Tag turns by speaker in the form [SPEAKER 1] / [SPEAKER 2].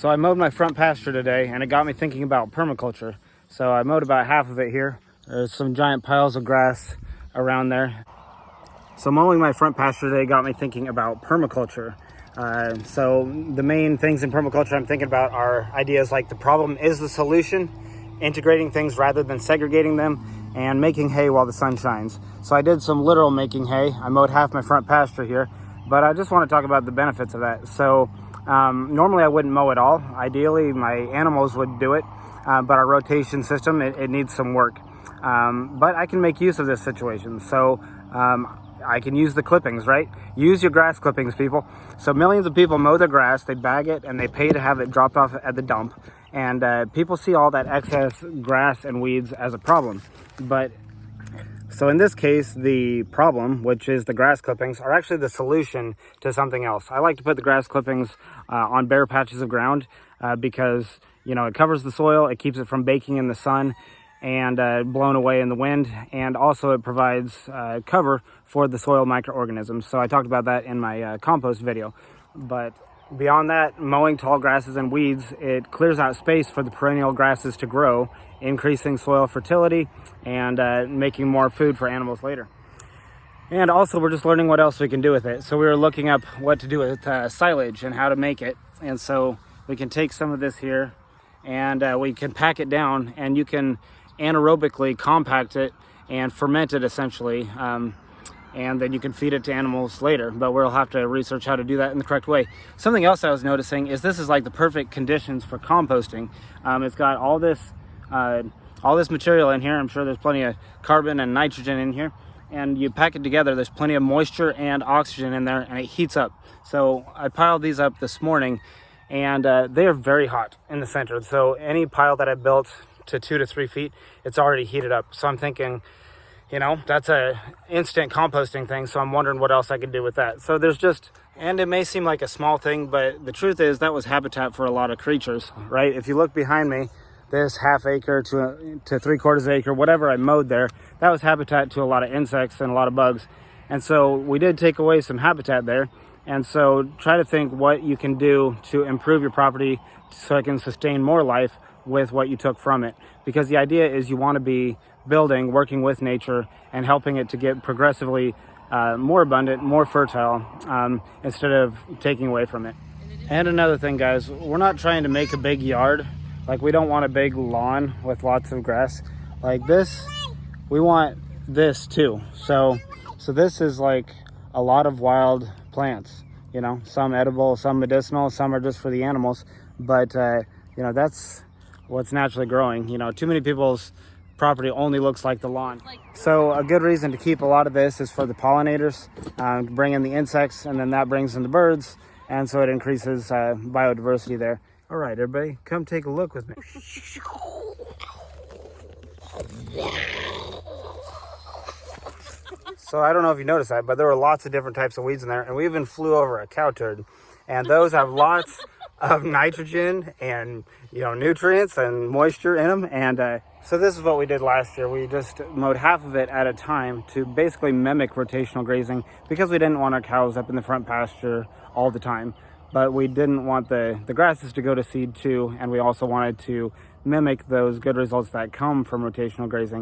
[SPEAKER 1] So I mowed my front pasture today, and it got me thinking about permaculture. So I mowed about half of it here. There's some giant piles of grass around there. So mowing my front pasture today got me thinking about permaculture. So the main things in permaculture I'm thinking about are ideas like the problem is the solution, integrating things rather than segregating them, and making hay while the sun shines. So I did some literal making hay. I mowed half my front pasture here, but I just want to talk about the benefits of that. So normally I wouldn't mow at all. Ideally my animals would do it, but our rotation system, it needs some work. But I can make use of this situation. So I can use the clippings, right? Use your grass clippings, people. So millions of people mow their grass, they bag it, and they pay to have it dropped off at the dump. And people see all that excess grass and weeds as a problem. So in this case, the problem, which is the grass clippings, are actually the solution to something else. I like to put the grass clippings on bare patches of ground because, you know, it covers the soil, it keeps it from baking in the sun and blown away in the wind, and also it provides cover for the soil microorganisms. So I talked about that in my compost video. But beyond that, mowing tall grasses and weeds, it clears out space for the perennial grasses to grow, increasing soil fertility and making more food for animals later. And also we're just learning what else we can do with it. So we were looking up what to do with silage and how to make it. And so we can take some of this here and we can pack it down, and you can anaerobically compact it and ferment it essentially, and then you can feed it to animals later, but we'll have to research how to do that in the correct way. Something else I was noticing is this is like the perfect conditions for composting. It's got all this material in here. I'm sure there's plenty of carbon and nitrogen in here, and you pack it together, there's plenty of moisture and oxygen in there, and it heats up. So I piled these up this morning, and they are very hot in the center. So any pile that I built to 2 to 3 feet, it's already heated up. So I'm thinking, you know, that's a instant composting thing. So I'm wondering what else I could do with that. So there's just, and it may seem like a small thing, but the truth is that was habitat for a lot of creatures, right? If you look behind me, this half acre to 3/4 acre, whatever I mowed there, that was habitat to a lot of insects and a lot of bugs. And so we did take away some habitat there. And so try to think what you can do to improve your property so it can sustain more life with what you took from it. Because the idea is you want to be building, working with nature, and helping it to get progressively more abundant, more fertile, instead of taking away from it. And another thing, guys, we're not trying to make a big yard. Like, we don't want a big lawn with lots of grass like this. We want this too. So this is like a lot of wild plants, you know, some edible, some medicinal, some are just for the animals. But you know, that's what's naturally growing. You know, too many people's property only looks like the lawn. So a good reason to keep a lot of this is for the pollinators, bring in the insects, and then that brings in the birds, and so it increases biodiversity there. All right, everybody, come take a look with me. So I don't know if you noticed that, but there were lots of different types of weeds in there, and we even flew over a cow turd, and those have lots of nitrogen and, you know, nutrients and moisture in them. And so this is what we did last year. We just mowed half of it at a time to basically mimic rotational grazing, because we didn't want our cows up in the front pasture all the time, but we didn't want the grasses to go to seed too, and we also wanted to mimic those good results that come from rotational grazing.